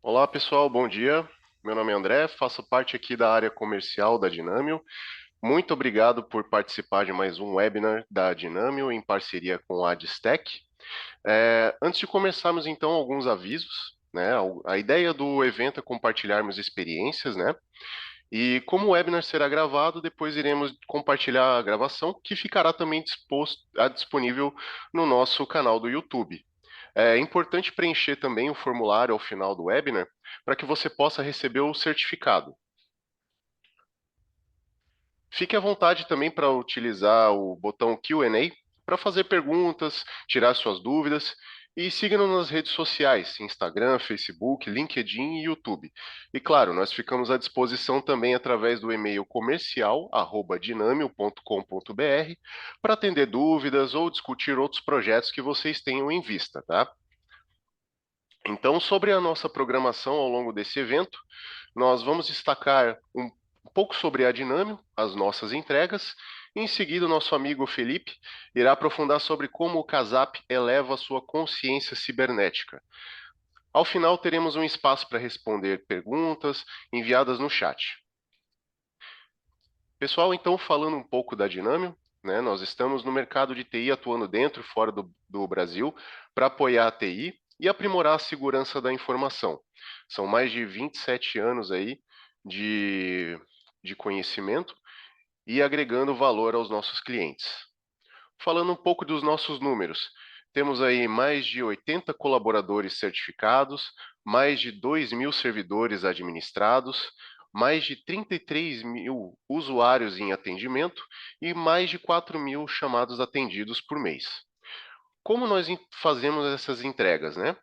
Olá pessoal, bom dia. Meu nome é André, faço parte aqui da área comercial da Dinamio. Muito obrigado por participar de mais um webinar da Dinamio em parceria com a Adstec. Antes de começarmos então alguns avisos, né? A ideia do evento é compartilharmos experiências, né? E como o webinar será gravado, depois iremos compartilhar a gravação, que ficará também disponível no nosso canal do YouTube. É importante preencher também o formulário ao final do webinar para que você possa receber o certificado. Fique à vontade também para utilizar o botão Q&A para fazer perguntas, tirar suas dúvidas e siga-nos nas redes sociais, Instagram, Facebook, LinkedIn e YouTube. E claro, nós ficamos à disposição também através do e-mail comercial@dinamio.com.br para atender dúvidas ou discutir outros projetos que vocês tenham em vista, tá? Então, sobre a nossa programação ao longo desse evento, nós vamos destacar um pouco sobre a Dinâmio, as nossas entregas, e em seguida o nosso amigo Felipe irá aprofundar sobre como o Casap eleva a sua consciência cibernética. Ao final, teremos um espaço para responder perguntas enviadas no chat. Pessoal, então, falando um pouco da Dinâmio, né, nós estamos no mercado de TI atuando dentro e fora do Brasil para apoiar a TI e aprimorar a segurança da informação. São mais de 27 anos aí de, de conhecimento e agregando valor aos nossos clientes. Falando um pouco dos nossos números, temos aí mais de 80 colaboradores certificados, mais de 2.000 servidores administrados, mais de 33.000 usuários em atendimento e mais de 4.000 chamados atendidos por mês. Como nós fazemos essas entregas, né?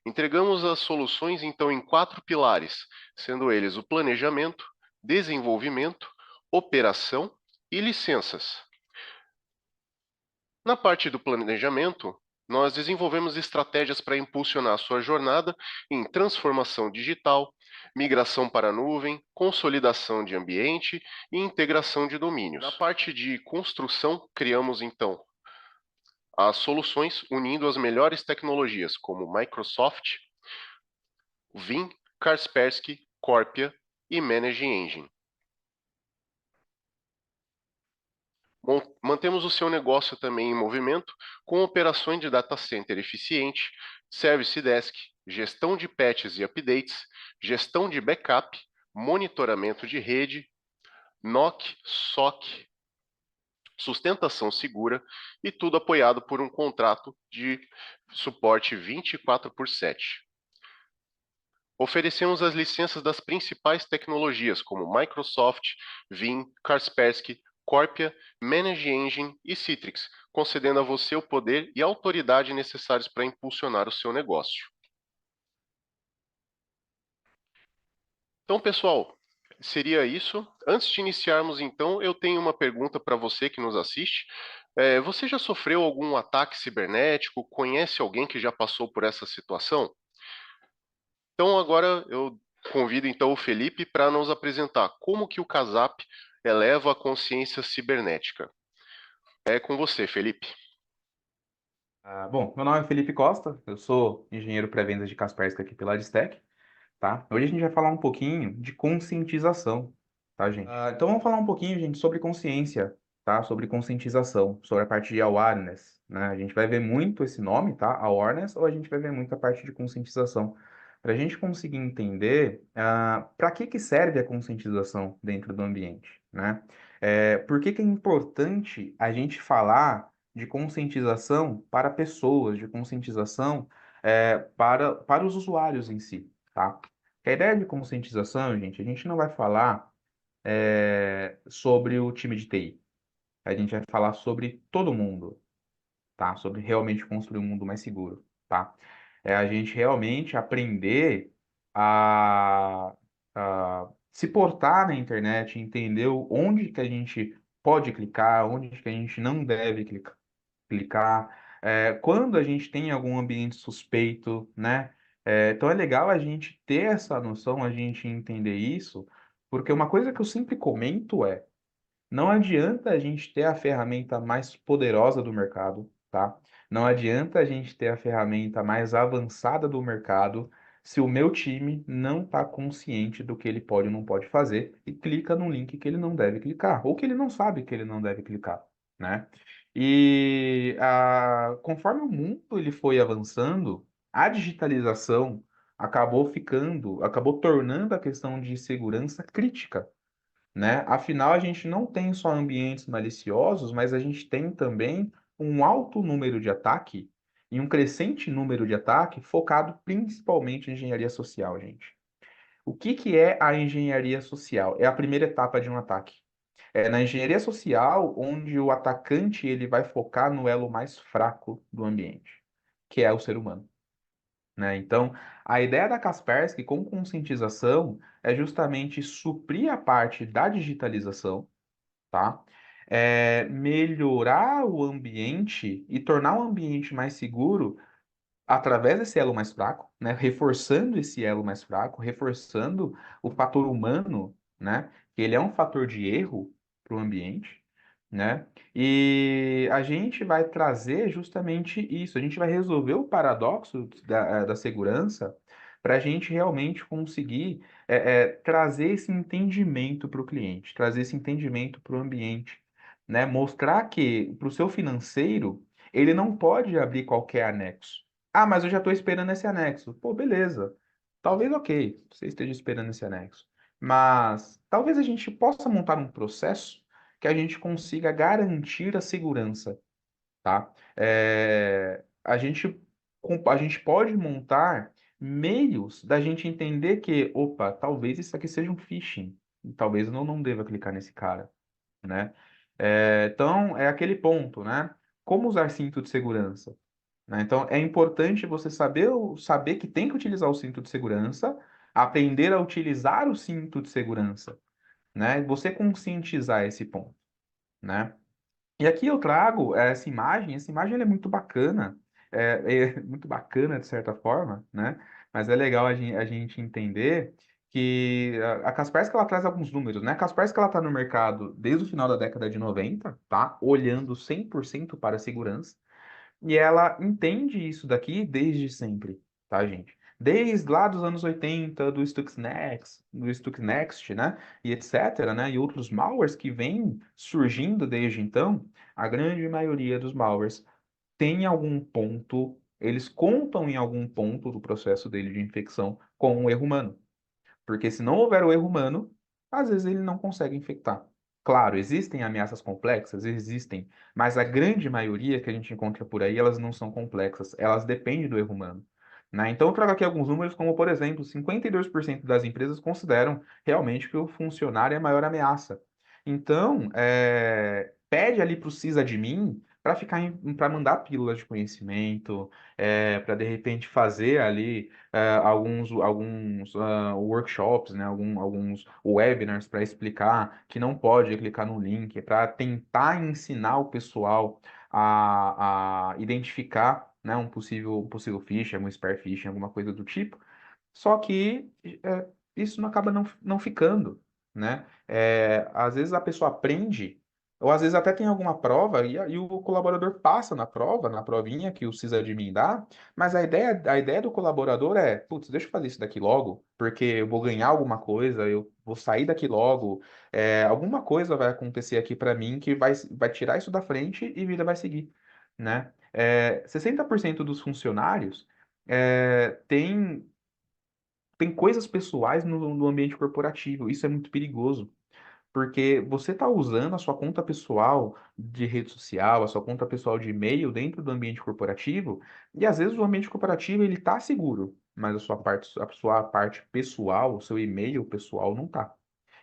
Entregamos as soluções, então, em 4 pilares, sendo eles o planejamento, desenvolvimento, operação e licenças. Na parte do planejamento, nós desenvolvemos estratégias para impulsionar a sua jornada em transformação digital, migração para a nuvem, consolidação de ambiente e integração de domínios. Na parte de construção, criamos então as soluções unindo as melhores tecnologias como Microsoft, Vim, Kaspersky, Corpia e Managing Engine. Mantemos o seu negócio também em movimento com operações de data center eficiente, service desk, gestão de patches e updates, gestão de backup, monitoramento de rede, NOC, SOC, sustentação segura e tudo apoiado por um contrato de suporte 24/7. Oferecemos as licenças das principais tecnologias, como Microsoft, Vim, Kaspersky, Corpia, Manage Engine e Citrix, concedendo a você o poder e a autoridade necessários para impulsionar o seu negócio. Então, pessoal, seria isso. Antes de iniciarmos, então, eu tenho uma pergunta para você que nos assiste. Você já sofreu algum ataque cibernético? Conhece alguém que já passou por essa situação? Então agora eu convido então o Felipe para nos apresentar como que o Casap eleva a consciência cibernética. É com você, Felipe. Bom, meu nome é Felipe Costa, eu sou engenheiro pré-vendas de Kaspersky aqui pela Adstec, tá? Hoje a gente vai falar um pouquinho de conscientização, tá, gente? Então vamos falar um pouquinho, gente, sobre consciência, tá? Sobre conscientização, sobre a parte de awareness, né? A gente vai ver muito esse nome, tá? Awareness, ou a gente vai ver muito a parte de conscientização. Para a gente conseguir entender para que serve a conscientização dentro do ambiente, né? Por que é importante a gente falar de conscientização para pessoas, de conscientização para os usuários em si, tá? Que a ideia de conscientização, gente, a gente não vai falar sobre o time de TI. A gente vai falar sobre todo mundo, tá? Sobre realmente construir um mundo mais seguro, tá? É a gente realmente aprender a, a se portar na internet, entender onde que a gente pode clicar, onde que a gente não deve clicar, quando a gente tem algum ambiente suspeito, né? Então é legal a gente ter essa noção, a gente entender isso, porque uma coisa que eu sempre comento não adianta a gente ter a ferramenta mais poderosa do mercado, tá? Não adianta a gente ter a ferramenta mais avançada do mercado se o meu time não está consciente do que ele pode ou não pode fazer e clica num link que ele não deve clicar, ou que ele não sabe que ele não deve clicar, né? E conforme o mundo ele foi avançando, a digitalização acabou tornando a questão de segurança crítica, né? Afinal, a gente não tem só ambientes maliciosos, mas a gente tem também um alto número de ataque e um crescente número de ataque focado principalmente em engenharia social, gente. O que que é a engenharia social? É a primeira etapa de um ataque. É na engenharia social onde o atacante ele vai focar no elo mais fraco do ambiente, que é o ser humano, né? Então, a ideia da Kaspersky com conscientização é justamente suprir a parte da digitalização, tá? Melhorar o ambiente e tornar o ambiente mais seguro através desse elo mais fraco, né? Reforçando esse elo mais fraco, reforçando o fator humano, né? Que ele é um fator de erro para o ambiente, né? E a gente vai trazer justamente isso, a gente vai resolver o paradoxo da segurança para a gente realmente conseguir trazer esse entendimento para o cliente, trazer esse entendimento para o ambiente, né? Mostrar que para o seu financeiro ele não pode abrir qualquer anexo. Ah, mas eu já estou esperando esse anexo. Pô, beleza. Talvez, ok, você esteja esperando esse anexo. Mas talvez a gente possa montar um processo que a gente consiga garantir a segurança, tá? A gente pode montar meios da gente entender que, opa, talvez isso aqui seja um phishing. Talvez eu não deva clicar nesse cara, né? Então, é aquele ponto, né? Como usar cinto de segurança? Né? Então, é importante você saber que tem que utilizar o cinto de segurança, aprender a utilizar o cinto de segurança, né? Você conscientizar esse ponto, né? E aqui eu trago essa imagem ela é muito bacana, é muito bacana de certa forma, né? Mas é legal a gente entender que a Kaspersky ela traz alguns números, né? A Kaspersky ela está no mercado desde o final da década de 90, tá? Olhando 100% para a segurança. E ela entende isso daqui desde sempre, tá, gente? Desde lá dos anos 80, do Stuxnext, né? E etc, né? E outros malwares que vêm surgindo desde então, a grande maioria dos malwares tem algum ponto, eles contam em algum ponto do processo dele de infecção com um erro humano. Porque se não houver o erro humano, às vezes ele não consegue infectar. Claro, existem ameaças complexas, existem, mas a grande maioria que a gente encontra por aí, elas não são complexas, elas dependem do erro humano. Né? Então, eu trago aqui alguns números, como por exemplo, 52% das empresas consideram realmente que o funcionário é a maior ameaça. Então, pede ali para o sysadmin para mandar pílulas de conhecimento, para de repente fazer ali alguns workshops, né, alguns webinars para explicar que não pode clicar no link, para tentar ensinar o pessoal a identificar, né, um possível phishing, um spear phishing, alguma coisa do tipo. Só que isso não acaba não ficando, né? Às vezes a pessoa aprende, ou às vezes até tem alguma prova e o colaborador passa na prova, na provinha que o sysadmin dá, mas a ideia do colaborador é, putz, deixa eu fazer isso daqui logo, porque eu vou ganhar alguma coisa, eu vou sair daqui logo, alguma coisa vai acontecer aqui para mim que vai tirar isso da frente e vida vai seguir, né? 60% dos funcionários tem coisas pessoais no ambiente corporativo. Isso é muito perigoso, porque você está usando a sua conta pessoal de rede social, a sua conta pessoal de e-mail dentro do ambiente corporativo, e às vezes o ambiente corporativo ele está seguro, mas a sua parte pessoal, o seu e-mail pessoal não está.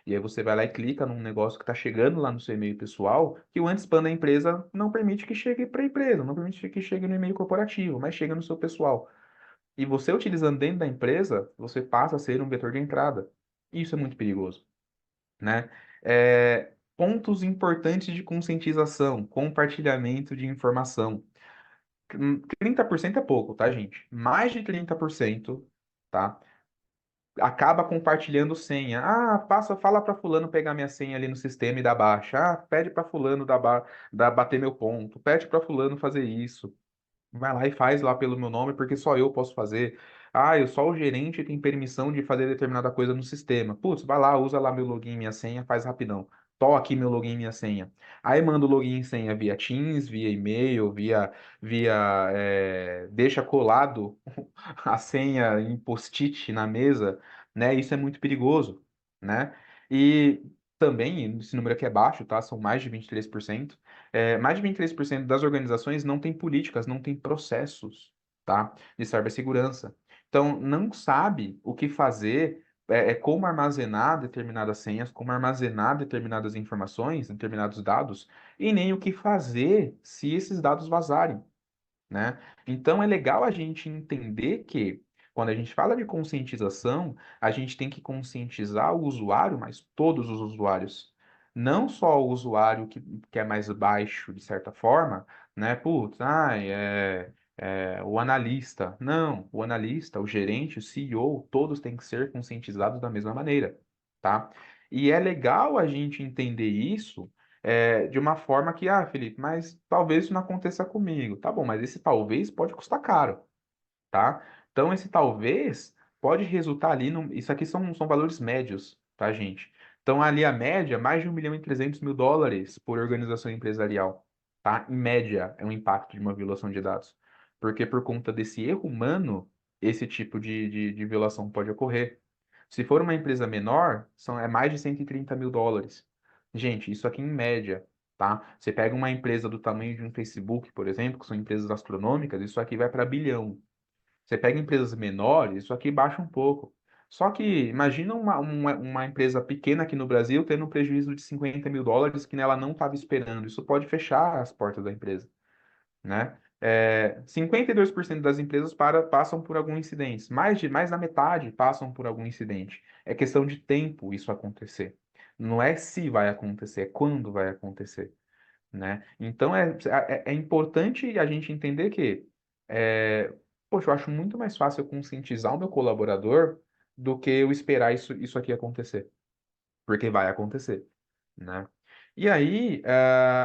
E aí você vai lá e clica num negócio que está chegando lá no seu e-mail pessoal, que o anti-spam da empresa não permite que chegue para a empresa, não permite que chegue no e-mail corporativo, mas chega no seu pessoal. E você utilizando dentro da empresa, você passa a ser um vetor de entrada. Isso é muito perigoso, né? Pontos importantes de conscientização, compartilhamento de informação. 30% é pouco, tá, gente? Mais de 30%, tá? Acaba compartilhando senha. Ah, fala para fulano pegar minha senha ali no sistema e dar baixa. Ah, pede para fulano bater meu ponto. Pede para fulano fazer isso. Vai lá e faz lá pelo meu nome, porque só eu posso fazer. Só o gerente tem permissão de fazer determinada coisa no sistema. Putz, vai lá, usa lá meu login e minha senha, faz rapidão. Tô aqui meu login e minha senha. Aí manda o login e senha via Teams, via e-mail, deixa colado a senha em post-it na mesa, né? Isso é muito perigoso, né? E também, esse número aqui é baixo, tá? São mais de 23%. Mais de 23% das organizações não têm políticas, não têm processos, tá? De cibersegurança. Então, não sabe o que fazer, como armazenar determinadas senhas, como armazenar determinadas informações, determinados dados, e nem o que fazer se esses dados vazarem, né? Então é legal a gente entender que quando a gente fala de conscientização, a gente tem que conscientizar o usuário, mas todos os usuários. Não só o usuário que é mais baixo, de certa forma, né? Putz, o analista. Não, o analista, o gerente, o CEO, todos têm que ser conscientizados da mesma maneira, tá? E é legal a gente entender isso de uma forma que, Felipe, mas talvez isso não aconteça comigo. Tá bom, mas esse talvez pode custar caro, tá? Então, esse talvez pode resultar ali no. Isso aqui são valores médios, tá, gente? Então, ali a média, mais de 1.300.000 dólares por organização empresarial, tá? Em média, é um impacto de uma violação de dados. Porque por conta desse erro humano, esse tipo de violação pode ocorrer. Se for uma empresa menor, é mais de 130.000 dólares. Gente, isso aqui em média, tá? Você pega uma empresa do tamanho de um Facebook, por exemplo, que são empresas astronômicas, isso aqui vai para bilhão. Você pega empresas menores, isso aqui baixa um pouco. Só que imagina uma empresa pequena aqui no Brasil tendo um prejuízo de 50.000 dólares que ela não estava esperando. Isso pode fechar as portas da empresa, né? 52% das empresas passam por algum incidente. Mais da metade passam por algum incidente. É questão de tempo isso acontecer. Não é se vai acontecer, é quando vai acontecer, né? Então é importante a gente entender que, é, poxa, eu acho muito mais fácil eu conscientizar o meu colaborador do que eu esperar isso aqui acontecer, porque vai acontecer, né? E aí,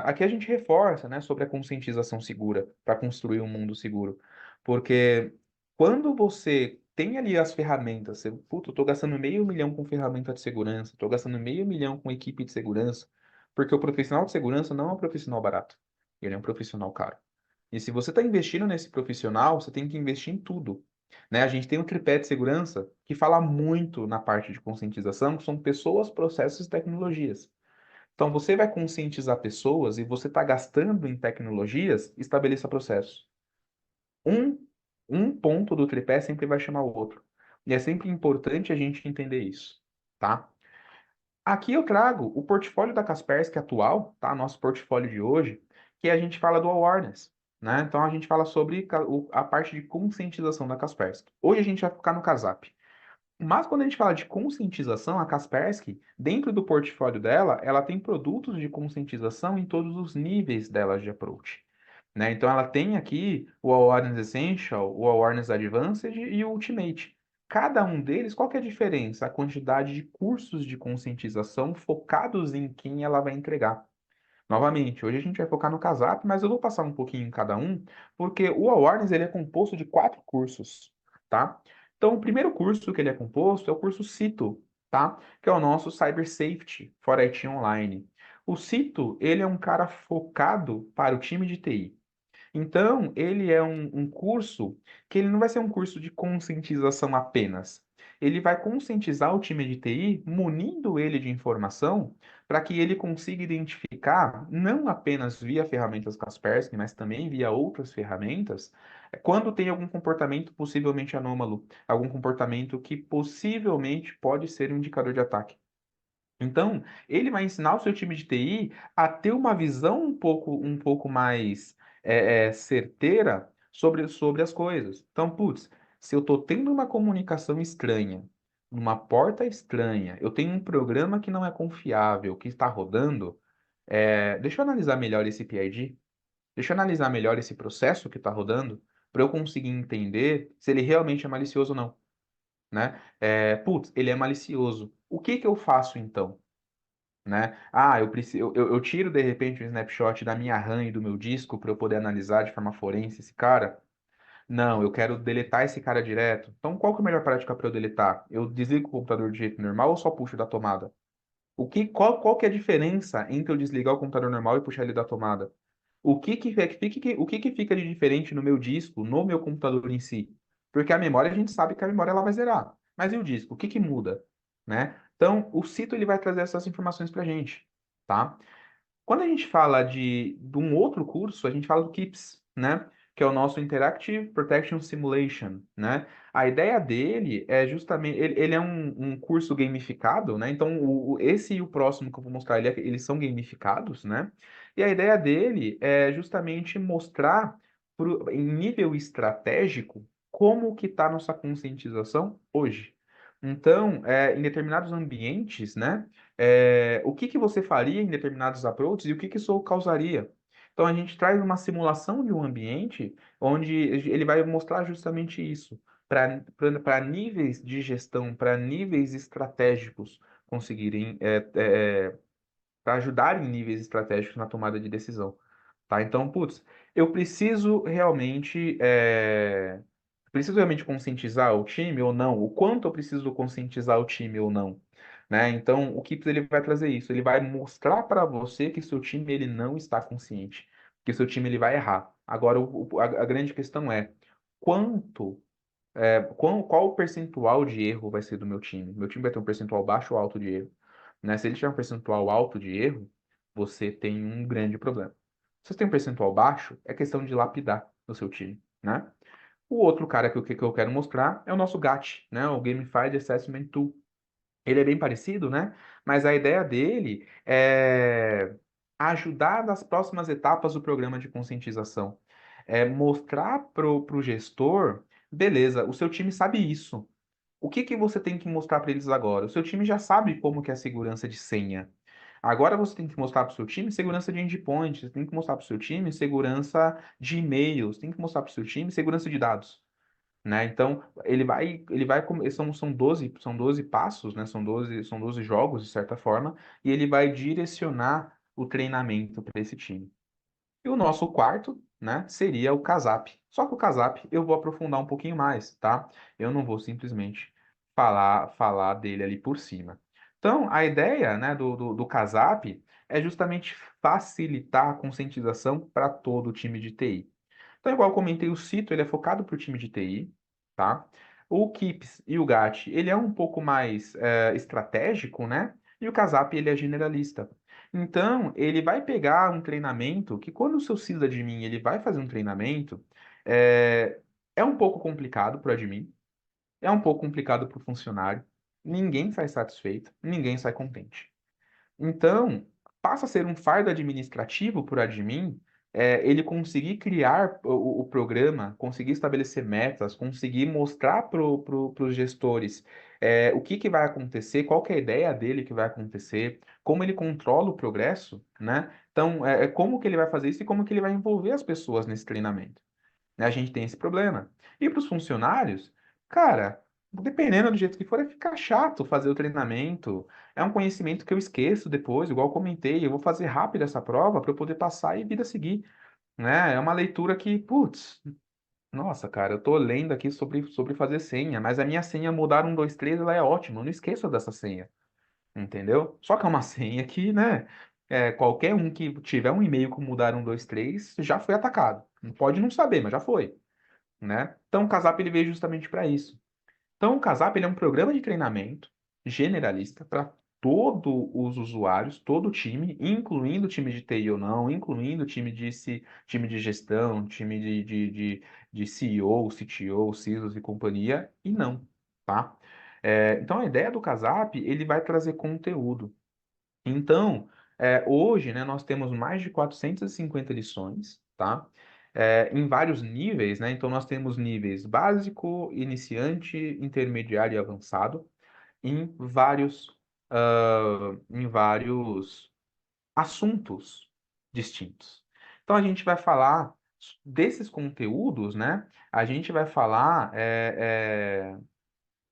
aqui a gente reforça, né, sobre a conscientização segura para construir um mundo seguro, porque quando você tem ali as ferramentas, puta, eu tô gastando meio milhão com ferramenta de segurança, tô gastando meio milhão com equipe de segurança, porque o profissional de segurança não é um profissional barato, ele é um profissional caro. E se você está investindo nesse profissional, você tem que investir em tudo, né? A gente tem um tripé de segurança que fala muito na parte de conscientização, que são pessoas, processos e tecnologias. Então, você vai conscientizar pessoas e você está gastando em tecnologias, estabeleça processos. Um, um ponto do tripé sempre vai chamar o outro. E é sempre importante a gente entender isso, tá? Aqui eu trago o portfólio da Kaspersky atual, tá? Nosso portfólio de hoje, que a gente fala do awareness, né? Então a gente fala sobre a parte de conscientização da Kaspersky. Hoje a gente vai focar no Casap. Mas quando a gente fala de conscientização, a Kaspersky, dentro do portfólio dela, ela tem produtos de conscientização em todos os níveis delas de approach, né? Então ela tem aqui o Awareness Essential, o Awareness Advanced e o Ultimate. Cada um deles, qual que é a diferença? A quantidade de cursos de conscientização focados em quem ela vai entregar. Novamente, hoje a gente vai focar no Casap, mas eu vou passar um pouquinho em cada um, porque o Awareness ele é composto de 4 cursos, tá? Então, o primeiro curso que ele é composto é o curso CITO, tá? Que é o nosso Cyber Safety for IT Online. O CITO, ele é um cara focado para o time de TI. Então, ele é um curso que ele não vai ser um curso de conscientização apenas. Ele vai conscientizar o time de TI, munindo ele de informação, para que ele consiga identificar, não apenas via ferramentas Kaspersky, mas também via outras ferramentas, quando tem algum comportamento possivelmente anômalo, algum comportamento que possivelmente pode ser um indicador de ataque. Então, ele vai ensinar o seu time de TI a ter uma visão um pouco mais certeira sobre as coisas. Então, putz, se eu estou tendo uma comunicação estranha, uma porta estranha, eu tenho um programa que não é confiável, que está rodando, deixa eu analisar melhor esse PID, deixa eu analisar melhor esse processo que está rodando, para eu conseguir entender se ele realmente é malicioso ou não, né? Putz, ele é malicioso. O que que eu faço então? Né? Eu tiro de repente um snapshot da minha RAM e do meu disco para eu poder analisar de forma forense esse cara. Não, eu quero deletar esse cara direto. Então, qual que é a melhor prática para eu deletar? Eu desligo o computador de jeito normal ou só puxo da tomada? Qual que é a diferença entre eu desligar o computador normal e puxar ele da tomada? O que que fica de diferente no meu disco, no meu computador em si? Porque a memória, a gente sabe que a memória ela vai zerar. Mas e o disco? O que que muda? Né? Então, o Cito ele vai trazer essas informações para a gente, tá? Quando a gente fala de um outro curso, a gente fala do KIPS, né? Que é o nosso Interactive Protection Simulation, né? A ideia dele é justamente, ele é um curso gamificado, né? Então, esse e o próximo que eu vou mostrar, eles são gamificados, né? E a ideia dele é justamente mostrar em nível estratégico como que está nossa conscientização hoje. Então, em determinados ambientes, né? O que que você faria em determinados approaches e o que que isso causaria. Então, a gente traz uma simulação de um ambiente onde ele vai mostrar justamente isso, para níveis de gestão, para níveis estratégicos conseguirem, para ajudar em níveis estratégicos na tomada de decisão. Tá? Então, putz, eu preciso realmente conscientizar o time ou não? O quanto eu preciso conscientizar o time ou não? Né? Então, o Kips ele vai trazer isso, ele vai mostrar para você que seu time ele não está consciente, que seu time ele vai errar. Agora, a grande questão é quanto, qual o percentual de erro vai ser do meu time? Meu time vai ter um percentual baixo ou alto de erro? Né? Se ele tiver um percentual alto de erro, você tem um grande problema. Se você tem um percentual baixo, é questão de lapidar no seu time, né? O outro cara que eu quero mostrar é o nosso GAT, né? O Gamified Assessment Tool. Ele é bem parecido, né? Mas a ideia dele é ajudar nas próximas etapas do programa de conscientização. É mostrar pro gestor, beleza, o seu time sabe isso. O que que você tem que mostrar para eles agora? O seu time já sabe como que é a segurança de senha. Agora você tem que mostrar para o seu time segurança de endpoint, você tem que mostrar para o seu time segurança de e-mails, tem que mostrar para o seu time segurança de dados, né? Então, são 12 passos, né? São doze jogos, de certa forma, e ele vai direcionar o treinamento para esse time. E o nosso quarto, né, seria o casap. Só que o casap eu vou aprofundar um pouquinho mais, tá? Eu não vou simplesmente falar dele ali por cima. Então, a ideia, né, do casap é justamente facilitar a conscientização para todo o time de TI. Então, igual eu comentei, o Cito ele é focado para o time de TI, tá? O Kips e o GAT, ele é um pouco mais estratégico, né? E o Casap, ele é generalista. Então, ele vai pegar um treinamento que quando o seu sysadmin ele vai fazer um treinamento, é, é um pouco complicado para o admin, é um pouco complicado para o funcionário, ninguém sai satisfeito, ninguém sai contente. Então, passa a ser um fardo administrativo por admin, ele conseguir criar o programa, conseguir estabelecer metas, conseguir mostrar para os gestores o que que vai acontecer, qual que é a ideia dele que vai acontecer, como ele controla o progresso, né? Então, como que ele vai fazer isso e como que ele vai envolver as pessoas nesse treinamento, né? A gente tem esse problema. E para os funcionários, cara, dependendo do jeito que for, é ficar chato fazer o treinamento. É um conhecimento que eu esqueço depois, igual eu comentei, eu vou fazer rápido essa prova para eu poder passar e vida seguir, né? É uma leitura que, putz, nossa, cara, eu tô lendo aqui sobre fazer senha, mas a minha senha mudar 1, 2, 3, ela é ótima, eu não esqueço dessa senha, entendeu? Só que é uma senha que, né, qualquer um que tiver um e-mail com mudar 1, 2, 3 já foi atacado. Pode não saber, mas já foi, né? Então, o Casap ele veio justamente para isso. Então, o Casap ele é um programa de treinamento generalista para todos os usuários, todo o time, incluindo o time de TI ou não, incluindo o time de gestão, time de CEO, CTO, CISOs e companhia, e não, tá? Então, a ideia do Casap, ele vai trazer conteúdo. Então, hoje, né, nós temos mais de 450 lições, tá? Em vários níveis, né? Então, nós temos níveis básico, iniciante, intermediário e avançado, em vários assuntos distintos. Então, a gente vai falar desses conteúdos, né? A gente vai falar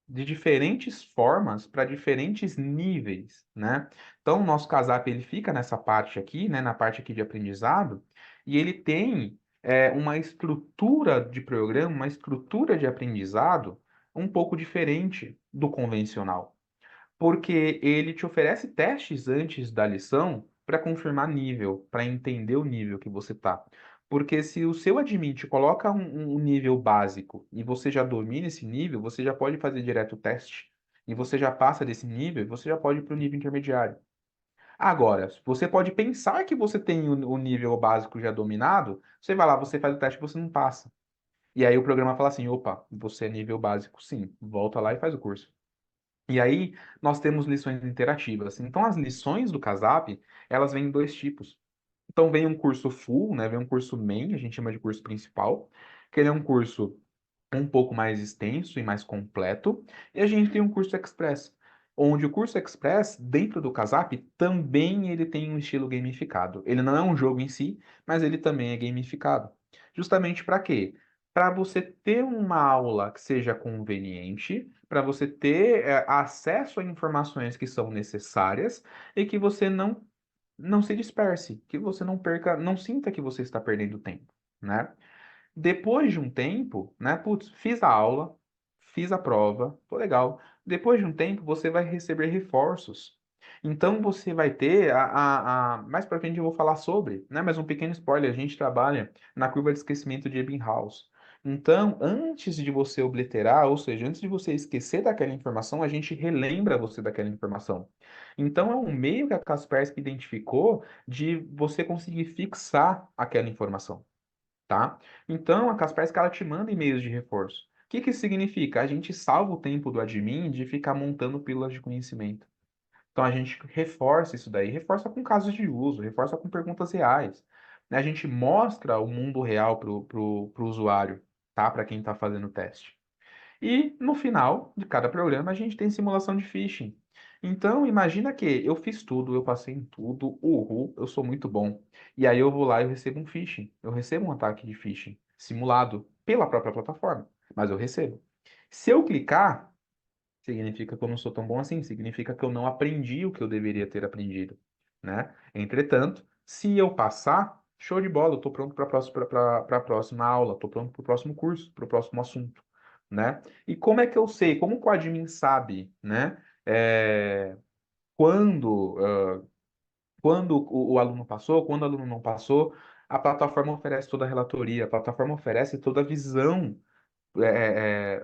de diferentes formas para diferentes níveis, né? Então, o nosso casap ele fica nessa parte aqui, né, na parte aqui de aprendizado, e ele tem uma estrutura de programa, uma estrutura de aprendizado um pouco diferente do convencional, porque ele te oferece testes antes da lição para confirmar nível, para entender o nível que você tá. Porque se o seu admin te coloca um nível básico e você já domina esse nível, você já pode fazer direto o teste. E você já passa desse nível, você já pode ir para o nível intermediário. Agora, você pode pensar que você tem o nível básico já dominado, você vai lá, você faz o teste e você não passa. E aí o programa fala assim, opa, você é nível básico, sim, volta lá e faz o curso. E aí nós temos lições interativas. Então as lições do Casap, elas vêm em dois tipos. Então vem um curso full, né? Vem um curso main, a gente chama de curso principal, que ele é um curso um pouco mais extenso e mais completo. E a gente tem um curso express, onde o curso express, dentro do Casap, também ele tem um estilo gamificado. Ele não é um jogo em si, mas ele também é gamificado. Justamente para quê? Para você ter uma aula que seja conveniente, para você ter acesso a informações que são necessárias e que você não se disperse, que você não perca, não sinta que você está perdendo tempo, né? Depois de um tempo, né? Putz, fiz a aula, fiz a prova, tô legal. Depois de um tempo, você vai receber reforços. Então, você vai ter mais para frente eu vou falar sobre, né? Mas um pequeno spoiler, a gente trabalha na curva de esquecimento de Ebbinghaus. Então, antes de você obliterar, ou seja, antes de você esquecer daquela informação, a gente relembra você daquela informação. Então, é um meio que a Kaspersky identificou de você conseguir fixar aquela informação, tá? Então, a Kaspersky ela te manda e-mails de reforço. O que que isso significa? A gente salva o tempo do admin de ficar montando pílulas de conhecimento. Então, a gente reforça isso daí, reforça com casos de uso, reforça com perguntas reais, né? A gente mostra o mundo real pro usuário, tá? Para quem está fazendo o teste. E no final de cada programa a gente tem simulação de phishing. Então, imagina que eu fiz tudo, eu passei em tudo, uhul, eu sou muito bom. E aí eu vou lá e eu recebo um phishing. Eu recebo um ataque de phishing simulado pela própria plataforma, mas eu recebo. Se eu clicar, significa que eu não sou tão bom assim, significa que eu não aprendi o que eu deveria ter aprendido, né? Entretanto, se eu passar, show de bola, eu estou pronto para a próxima aula, estou pronto para o próximo curso, para o próximo assunto, né? E como é que eu sei? Como que o admin sabe, né? É, quando, quando o aluno passou, quando o aluno não passou, a plataforma oferece toda a relatoria, a plataforma oferece toda a visão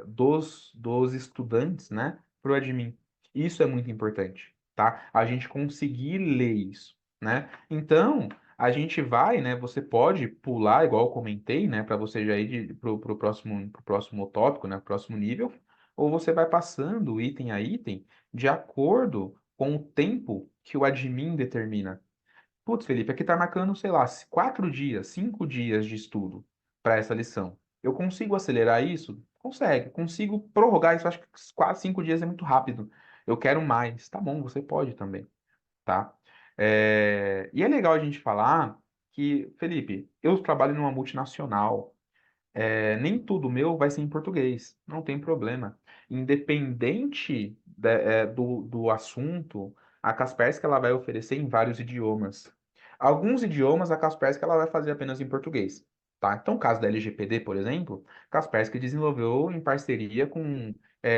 dos estudantes, né, para o admin. Isso é muito importante, tá? A gente conseguir ler isso, né? Então, a gente vai, né? Você pode pular, igual eu comentei, né, para você já ir pro próximo tópico, né, próximo nível, ou você vai passando item a item de acordo com o tempo que o admin determina. Putz, Felipe, aqui tá marcando, sei lá, 4 dias, 5 dias de estudo para essa lição. Eu consigo acelerar isso? Consegue. Consigo prorrogar isso? Acho que 4, 5 dias é muito rápido. Eu quero mais. Tá bom, você pode também, tá? E é legal a gente falar que, Felipe, eu trabalho numa multinacional. Nem tudo meu vai ser em português, não tem problema. Independente do assunto, a Kaspersky ela vai oferecer em vários idiomas. Alguns idiomas a Kaspersky ela vai fazer apenas em português, tá? Então, o caso da LGPD, por exemplo, Kaspersky desenvolveu em parceria com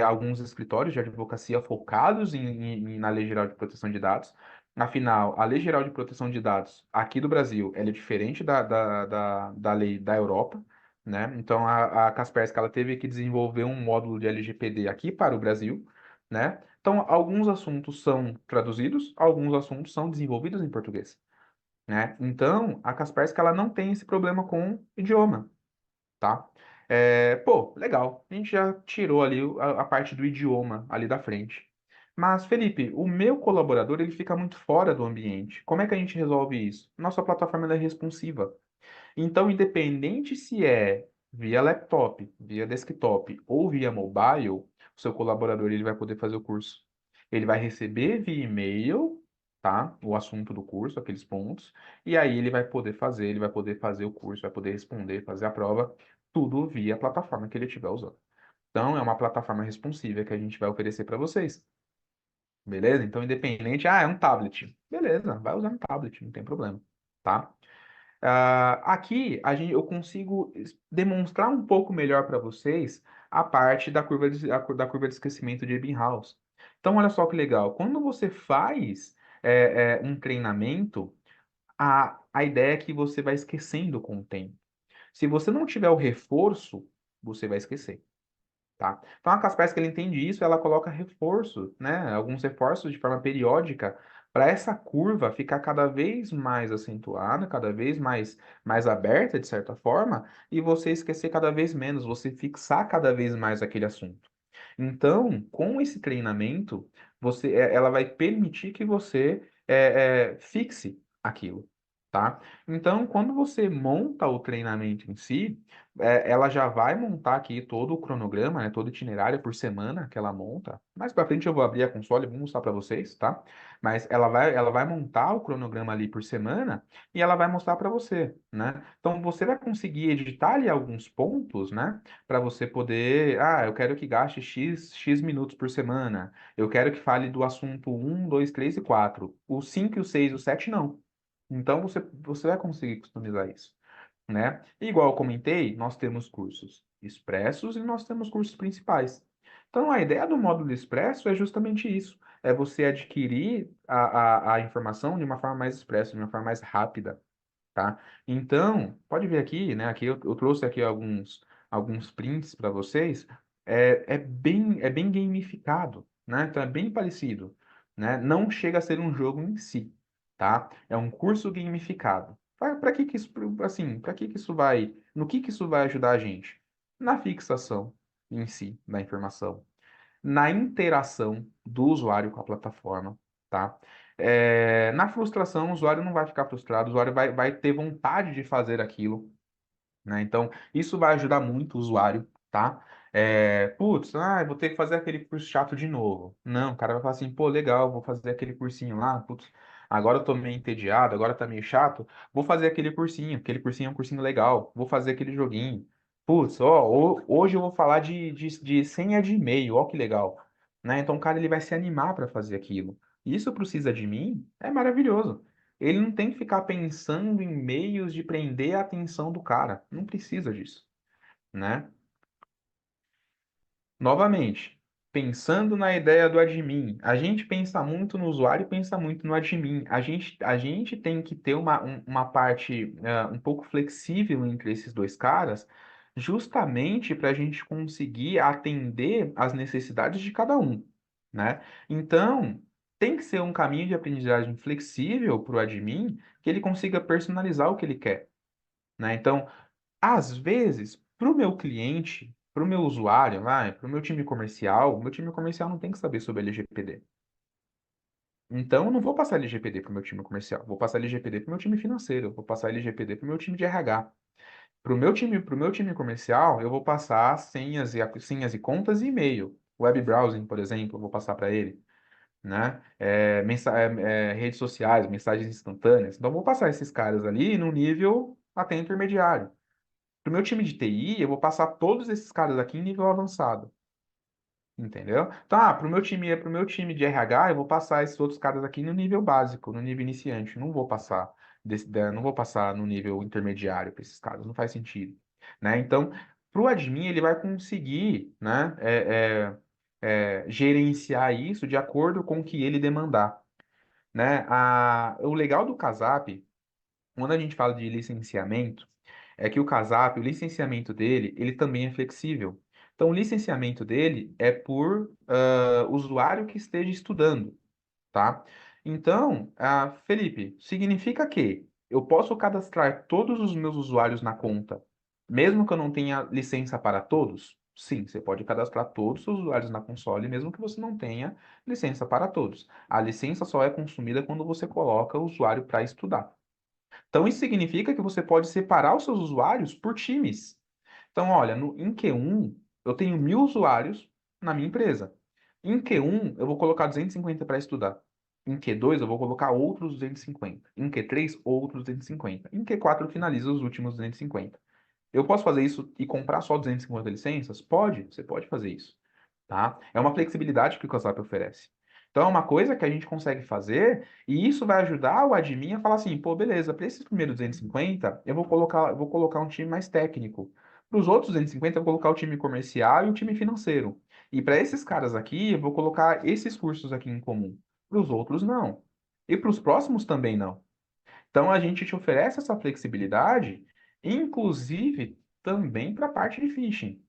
alguns escritórios de advocacia focados na Lei Geral de Proteção de Dados. Afinal, a Lei Geral de Proteção de Dados aqui do Brasil, ela é diferente da lei da Europa, né? Então a Kaspersky ela teve que desenvolver um módulo de LGPD aqui para o Brasil, né? Então alguns assuntos são traduzidos, alguns assuntos são desenvolvidos em português, né? Então a Kaspersky ela não tem esse problema com idioma, tá? Pô, legal. A gente já tirou ali a parte do idioma ali da frente. Mas, Felipe, o meu colaborador ele fica muito fora do ambiente. Como é que a gente resolve isso? Nossa plataforma ela é responsiva. Então, independente se é via laptop, via desktop ou via mobile, o seu colaborador ele vai poder fazer o curso. Ele vai receber via e-mail, tá? O assunto do curso, aqueles pontos, e aí ele vai poder fazer o curso, vai poder responder, fazer a prova, tudo via a plataforma que ele estiver usando. Então, é uma plataforma responsiva que a gente vai oferecer para vocês. Beleza? Então, independente, é um tablet. Beleza, vai usar um tablet, não tem problema, tá? Aqui eu consigo demonstrar um pouco melhor para vocês a parte da curva de esquecimento de Ebbinghaus. Então, olha só que legal. Quando você faz um treinamento, a ideia é que você vai esquecendo com o tempo. Se você não tiver o reforço, você vai esquecer. Tá? Então a Kaspersky ela entende isso, ela coloca reforço, né? Alguns reforços de forma periódica para essa curva ficar cada vez mais acentuada, cada vez mais aberta de certa forma, e você esquecer cada vez menos, você fixar cada vez mais aquele assunto. Então, com esse treinamento, ela vai permitir que você fixe aquilo, tá? Então, quando você monta o treinamento em si, ela já vai montar aqui todo o cronograma, né, todo o itinerário por semana que ela monta. Mais para frente eu vou abrir a console e vou mostrar para vocês, tá? Mas ela vai montar o cronograma ali por semana e ela vai mostrar para você, né? Então, você vai conseguir editar ali alguns pontos, né? Para você poder, eu quero que gaste X minutos por semana. Eu quero que fale do assunto um, 2, 3 e 4. O 5, o 6 e o 7 não. Então você vai conseguir customizar isso, né? Igual eu comentei, nós temos cursos expressos e nós temos cursos principais. Então, a ideia do módulo expresso é justamente isso, é você adquirir a informação de uma forma mais expressa, de uma forma mais rápida, tá? Então, pode ver aqui, né? Aqui eu trouxe aqui alguns prints para vocês. É bem gamificado, né? Então é bem parecido, né? Não chega a ser um jogo em si, tá? É um curso gamificado. Para que que isso, assim, para que que isso vai, no que isso vai ajudar a gente? Na fixação em si da informação, na interação do usuário com a plataforma, tá? Na frustração, o usuário não vai ficar frustrado, o usuário vai ter vontade de fazer aquilo, né? Então, isso vai ajudar muito o usuário, tá? Eu vou ter que fazer aquele curso chato de novo. Não, o cara vai falar assim, pô, legal, vou fazer aquele cursinho lá, putz, agora eu tô meio entediado, agora tá meio chato, vou fazer aquele cursinho é um cursinho legal, vou fazer aquele joguinho. Putz, hoje eu vou falar de senha de e-mail, ó que legal, né? Então o cara ele vai se animar para fazer aquilo. Isso precisa de mim é maravilhoso. Ele não tem que ficar pensando em meios de prender a atenção do cara. Não precisa disso, né? Novamente, pensando na ideia do admin, a gente pensa muito no usuário e pensa muito no admin. A gente tem que ter uma parte um pouco flexível entre esses dois caras, justamente para a gente conseguir atender às necessidades de cada um, né? Então, tem que ser um caminho de aprendizagem flexível para o admin, que ele consiga personalizar o que ele quer, né? Então, às vezes, para o meu cliente, para o meu usuário, para o meu time comercial não tem que saber sobre LGPD. Então, eu não vou passar LGPD para o meu time comercial, vou passar LGPD para o meu time financeiro, vou passar LGPD para o meu time de RH. Para o meu time comercial, eu vou passar senhas e contas e e-mail. Web browsing, por exemplo, eu vou passar para ele, né? Redes sociais, mensagens instantâneas. Então, eu vou passar esses caras ali no nível até intermediário. Para o meu time de TI, eu vou passar todos esses caras aqui em nível avançado. Entendeu? Então, pro meu time de RH, eu vou passar esses outros caras aqui no nível básico, no nível iniciante. Não vou passar no nível intermediário para esses caras, não faz sentido, né? Então, pro admin, ele vai conseguir, né, gerenciar isso de acordo com o que ele demandar, né? O legal do Casap, quando a gente fala de licenciamento, é que o licenciamento dele, ele também é flexível. Então, o licenciamento dele é por usuário que esteja estudando, tá? Então, Felipe, significa que eu posso cadastrar todos os meus usuários na conta, mesmo que eu não tenha licença para todos? Sim, você pode cadastrar todos os usuários na console, mesmo que você não tenha licença para todos. A licença só é consumida quando você coloca o usuário para estudar. Então, isso significa que você pode separar os seus usuários por times. Então, olha, em Q1, eu tenho 1.000 usuários na minha empresa. Em Q1, eu vou colocar 250 para estudar. Em Q2, eu vou colocar outros 250. Em Q3, outros 250. Em Q4, eu finalizo os últimos 250. Eu posso fazer isso e comprar só 250 licenças? Pode, você pode fazer isso, tá? É uma flexibilidade que o WhatsApp oferece. Então, é uma coisa que a gente consegue fazer e isso vai ajudar o admin a falar assim, pô, beleza, para esses primeiros 250, eu vou colocar um time mais técnico. Para os outros 250, eu vou colocar o time comercial e o time financeiro. E para esses caras aqui, eu vou colocar esses cursos aqui em comum. Para os outros, não. E para os próximos também não. Então, a gente te oferece essa flexibilidade, inclusive também para a parte de phishing,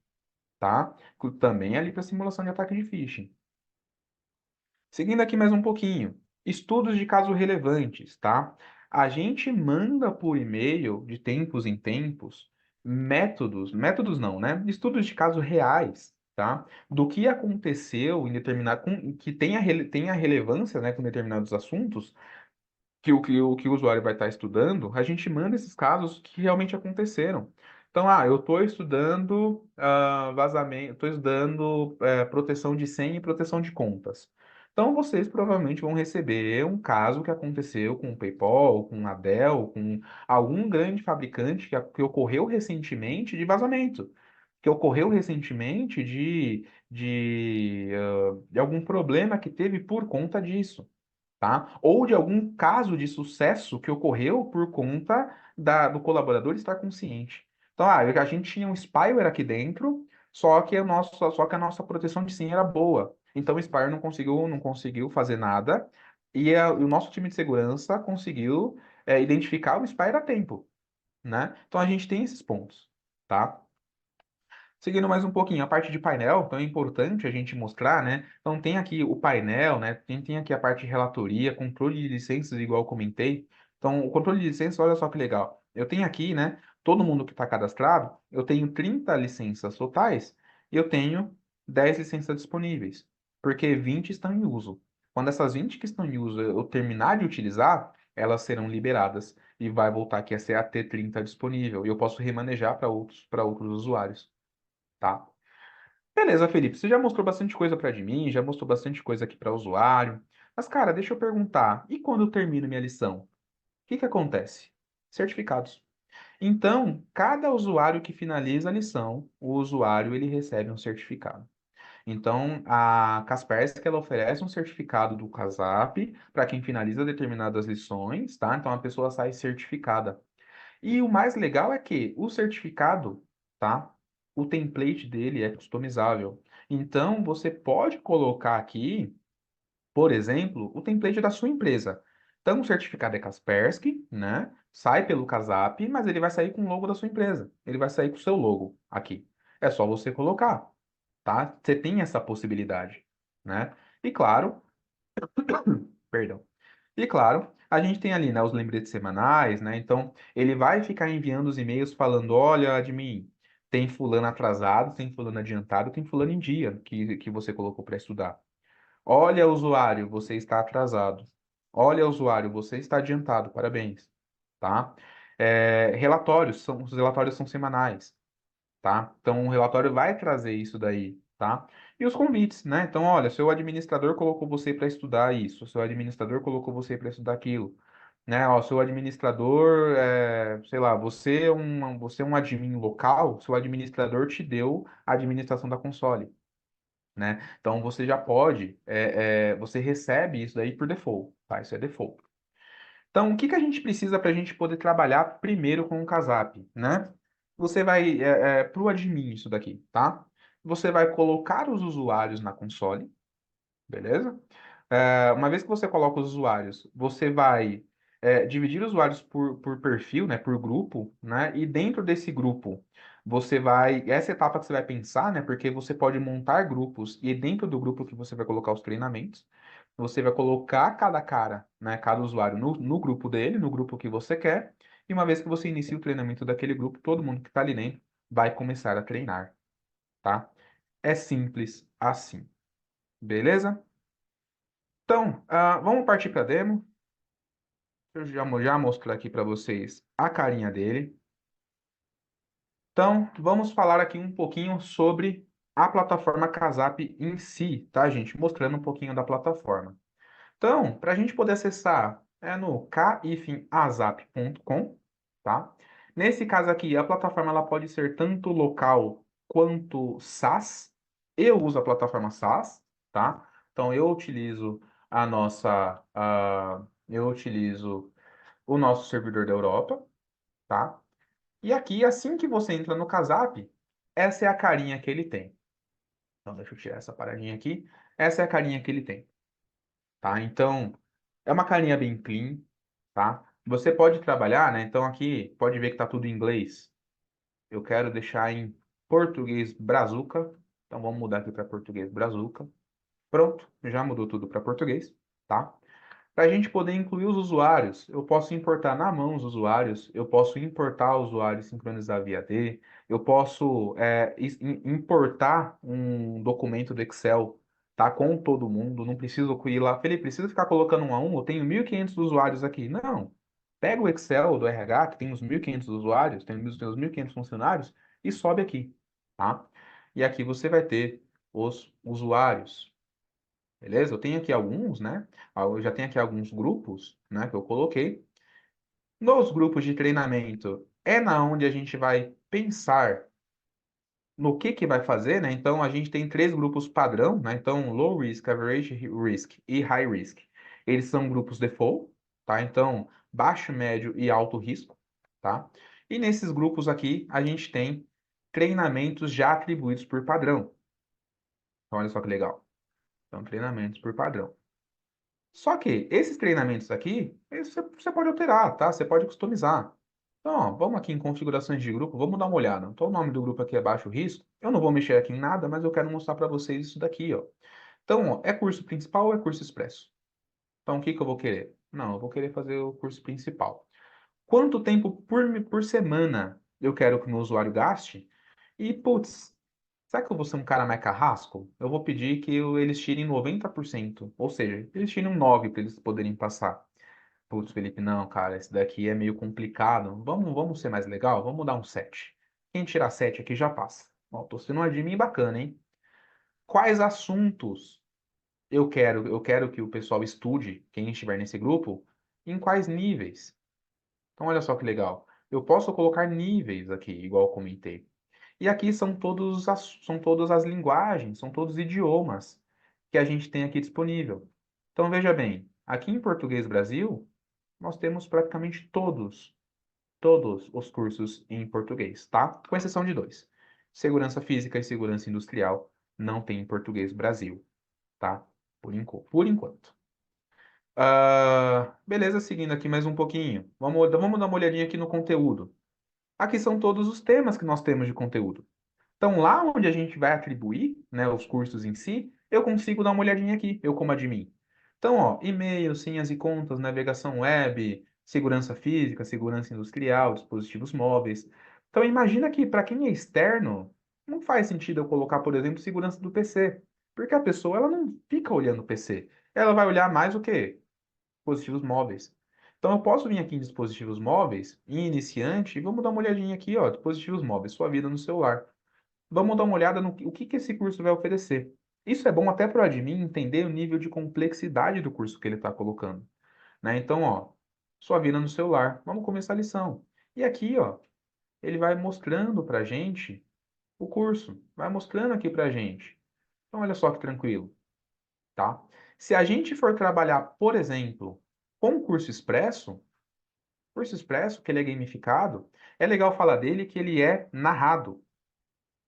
tá? Também ali para simulação de ataque de phishing. Seguindo aqui mais um pouquinho, estudos de casos relevantes, tá? A gente manda por e-mail, de tempos em tempos, métodos não, né? Estudos de casos reais, tá? Do que aconteceu em determinado, que tenha relevância, né, com determinados assuntos, que o usuário vai estar estudando, a gente manda esses casos que realmente aconteceram. Então, eu estou estudando vazamento, estou estudando proteção de senha e proteção de contas. Então, vocês provavelmente vão receber um caso que aconteceu com o PayPal, com a Dell, com algum grande fabricante que ocorreu recentemente de vazamento, que ocorreu recentemente de algum problema que teve por conta disso, tá? Ou de algum caso de sucesso que ocorreu por conta do colaborador estar consciente. Então, a gente tinha um spyware aqui dentro, só que a nossa proteção de senha era boa. Então, o spyware não conseguiu fazer nada e o nosso time de segurança conseguiu identificar o spyware a tempo, né? Então, a gente tem esses pontos, tá? Seguindo mais um pouquinho, a parte de painel, então é importante a gente mostrar, né? Então tem aqui o painel, né? Tem aqui a parte de relatoria, controle de licenças, igual eu comentei. Então, o controle de licenças, olha só que legal. Eu tenho aqui, né? Todo mundo que está cadastrado, eu tenho 30 licenças totais e eu tenho 10 licenças disponíveis, porque 20 estão em uso. Quando essas 20 que estão em uso eu terminar de utilizar, elas serão liberadas e vai voltar aqui a ser a T30 disponível. E eu posso remanejar para outros usuários, tá? Beleza, Felipe, você já mostrou bastante coisa para admin, já mostrou bastante coisa aqui para usuário. Mas, cara, deixa eu perguntar, e quando eu termino minha lição? O que que acontece? Certificados. Então, cada usuário que finaliza a lição, o usuário ele recebe um certificado. Então, a Kaspersky ela oferece um certificado do Casap para quem finaliza determinadas lições, tá? Então, a pessoa sai certificada. E o mais legal é que o certificado, tá? O template dele é customizável. Então, você pode colocar aqui, por exemplo, o template da sua empresa. Então, o certificado é Kaspersky, né? Sai pelo Casap, mas ele vai sair com o logo da sua empresa. Ele vai sair com o seu logo aqui. É só você colocar, tá? Você tem essa possibilidade, né? E claro, perdão. E claro, a gente tem ali, né, os lembretes semanais, né? Então, ele vai ficar enviando os e-mails falando, olha, admin, tem fulano atrasado, tem fulano adiantado, tem fulano em dia que você colocou para estudar. Olha, usuário, você está atrasado. Olha, usuário, você está adiantado, parabéns, tá? Os relatórios são semanais, tá? Então, o relatório vai trazer isso daí, tá? E os convites, né? Então, olha, seu administrador colocou você para estudar isso, seu administrador colocou você para estudar aquilo, né? Ó, seu administrador, sei lá, você é um admin local, seu administrador te deu a administração da console, né? Então, você já pode, você recebe isso daí por default, tá? Isso é default. Então, o que que a gente precisa para a gente poder trabalhar primeiro com o Casap, né? Você vai para o admin isso daqui, tá? Você vai colocar os usuários na console, beleza? Uma vez que você coloca os usuários, você vai dividir os usuários por perfil, né? Por grupo, né? E dentro desse grupo, essa etapa que você vai pensar, né? Porque você pode montar grupos e dentro do grupo que você vai colocar os treinamentos. Você vai colocar cada cara, né, cada usuário no grupo dele, no grupo que você quer, e uma vez que você inicia o treinamento daquele grupo, todo mundo que está ali dentro vai começar a treinar, tá? É simples assim, beleza? Então, vamos partir para a demo. Eu já mostro aqui para vocês a carinha dele. Então, vamos falar aqui um pouquinho sobre a plataforma Casap em si, tá, gente? Mostrando um pouquinho da plataforma. Então, para a gente poder acessar, é no k-azap.com, tá? Nesse caso aqui, a plataforma ela pode ser tanto local quanto SaaS. Eu uso a plataforma SaaS, tá? Então, eu utilizo eu utilizo o nosso servidor da Europa, tá? E aqui, assim que você entra no Casap, essa é a carinha que ele tem. Então, deixa eu tirar essa paradinha aqui. Essa é a carinha que ele tem, tá? Então, é uma carinha bem clean, tá? Você pode trabalhar, né? Então, aqui, pode ver que tá tudo em inglês. Eu quero deixar em português brazuca. Então, vamos mudar aqui para português brazuca. Pronto, já mudou tudo para português, tá? Para a gente poder incluir os usuários, eu posso importar na mão os usuários, eu posso importar o usuário e sincronizar via D, eu posso importar um documento do Excel, tá, com todo mundo, não preciso ir lá, Felipe, precisa ficar colocando um a um, eu tenho 1.500 usuários aqui. Não, pega o Excel do RH, que tem os 1.500 usuários, tem os 1.500 funcionários, e sobe aqui, tá? E aqui você vai ter os usuários. Beleza? Eu tenho aqui alguns, né? Eu já tenho aqui alguns grupos, né, que eu coloquei. Nos grupos de treinamento é na onde a gente vai pensar no que vai fazer, né? Então a gente tem três grupos padrão, né? Então low risk, average risk e high risk. Eles são grupos default, tá? Então baixo, médio e alto risco, tá? E nesses grupos aqui a gente tem treinamentos já atribuídos por padrão. Então olha só que legal. Então treinamentos por padrão. Só que esses treinamentos aqui, você pode alterar, tá? Você pode customizar. Então, ó, vamos aqui em configurações de grupo, vamos dar uma olhada. Então, o nome do grupo aqui é baixo risco. Eu não vou mexer aqui em nada, mas eu quero mostrar para vocês isso daqui, ó. Então, ó, é curso principal ou é curso expresso? Então, o que que eu vou querer? Não, eu vou querer fazer o curso principal. Quanto tempo por semana eu quero que o meu usuário gaste? E, putz, será que eu vou ser um cara mais carrasco? Eu vou pedir que eles tirem 90%, ou seja, eles tirem um 9 para eles poderem passar. Putz, Felipe, não, cara, esse daqui é meio complicado. Vamos ser mais legal? Vamos dar um 7. Quem tirar 7 aqui já passa. Ó, tô sendo um admin bacana, hein? Quais assuntos eu quero que o pessoal estude, quem estiver nesse grupo, em quais níveis? Então, olha só que legal. Eu posso colocar níveis aqui, igual eu comentei. E aqui são todas as linguagens, são todos os idiomas que a gente tem aqui disponível. Então, veja bem, aqui em Português Brasil, nós temos praticamente todos os cursos em português, tá? Com exceção de dois. Segurança Física e Segurança Industrial não tem em Português Brasil, tá? Por enquanto. Beleza, seguindo aqui mais um pouquinho. Vamos dar uma olhadinha aqui no conteúdo. Aqui são todos os temas que nós temos de conteúdo. Então, lá onde a gente vai atribuir, né, os cursos em si, eu consigo dar uma olhadinha aqui, eu como admin. Então, ó, e-mail, senhas e contas, navegação web, segurança física, segurança industrial, dispositivos móveis. Então, imagina que para quem é externo, não faz sentido eu colocar, por exemplo, segurança do PC, porque a pessoa ela não fica olhando o PC. Ela vai olhar mais o quê? Dispositivos móveis. Então, eu posso vir aqui em dispositivos móveis, em iniciante, e vamos dar uma olhadinha aqui, ó, dispositivos móveis, sua vida no celular. Vamos dar uma olhada no o que que esse curso vai oferecer. Isso é bom até para o admin entender o nível de complexidade do curso que ele está colocando, né? Então, ó, sua vida no celular. Vamos começar a lição. E aqui, ó, ele vai mostrando para a gente o curso, vai mostrando aqui para a gente. Então, olha só que tranquilo, tá? Se a gente for trabalhar, por exemplo, com o curso expresso, que ele é gamificado, é legal falar dele que ele é narrado.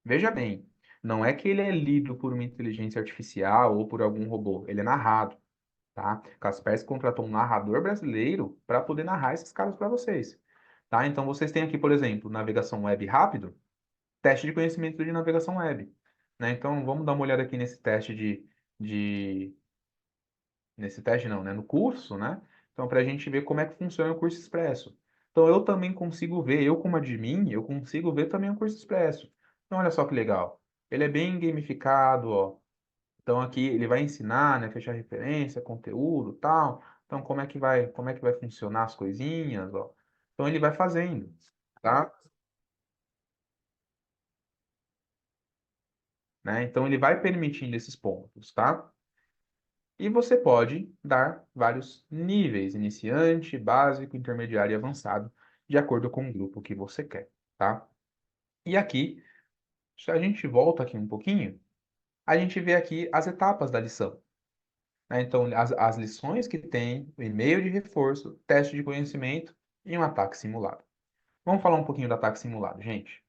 Veja bem, não é que ele é lido por uma inteligência artificial ou por algum robô, ele é narrado, tá? Kaspersky contratou um narrador brasileiro para poder narrar esses caras para vocês, tá? Então vocês têm aqui, por exemplo, navegação web rápido, teste de conhecimento de navegação web, né? Então vamos dar uma olhada aqui de nesse teste não, né? No curso, né? Então para a gente ver como é que funciona o curso expresso. Então eu também consigo ver, eu como admin, eu consigo ver também o curso expresso. Então olha só que legal. Ele é bem gamificado, ó. Então aqui ele vai ensinar, né, fechar referência, conteúdo, tal. Então como é que vai funcionar as coisinhas, ó. Então ele vai fazendo, tá? Né? Então ele vai permitindo esses pontos, tá? E você pode dar vários níveis, iniciante, básico, intermediário e avançado, de acordo com o grupo que você quer, tá? E aqui, se a gente volta aqui um pouquinho, a gente vê aqui as etapas da lição. né? Então, as lições que tem, o e-mail de reforço, teste de conhecimento e um ataque simulado. Vamos falar um pouquinho do ataque simulado, gente.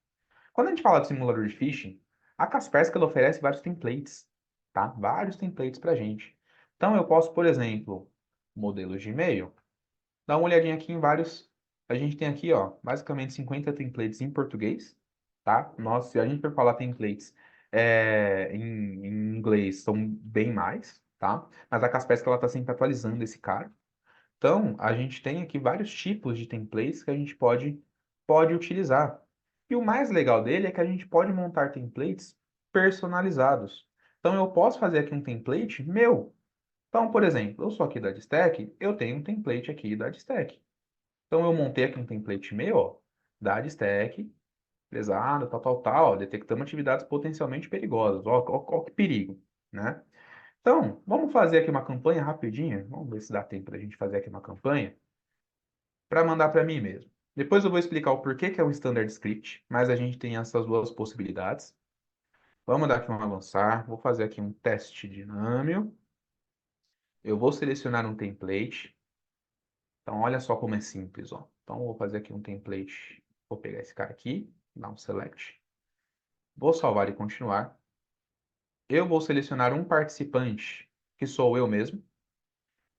Quando a gente fala de simulador de phishing, a Kaspersky ela oferece vários templates, tá? Vários templates para gente. Então, eu posso, por exemplo, modelos de e-mail, dar uma olhadinha aqui em vários. A gente tem aqui, ó, basicamente 50 templates em português, tá? Nós, se a gente for falar templates em inglês, são bem mais, tá? Mas a Kaspersky ela está sempre atualizando esse cara. Então, a gente tem aqui vários tipos de templates que a gente pode utilizar. E o mais legal dele é que a gente pode montar templates personalizados. Então, eu posso fazer aqui um template meu. Então, por exemplo, eu sou aqui da Adstack, eu tenho um template aqui da Adstack. Então, eu montei aqui um template meu, ó, da Adstack, prezado, tal, tal, tal, detectando atividades potencialmente perigosas. Ó, ó, ó que perigo, né? Então, vamos fazer aqui uma campanha rapidinha. Vamos ver se dá tempo para a gente fazer aqui uma campanha para mandar para mim mesmo. Depois eu vou explicar o porquê que é um standard script, mas a gente tem essas duas possibilidades. Vamos dar aqui um avançar. Vou fazer aqui um teste dinâmico. Eu vou selecionar um template. Então, olha só como é simples, ó. Então, eu vou fazer aqui um template. Vou pegar esse cara aqui, dar um select. Vou salvar e continuar. Eu vou selecionar um participante, que sou eu mesmo.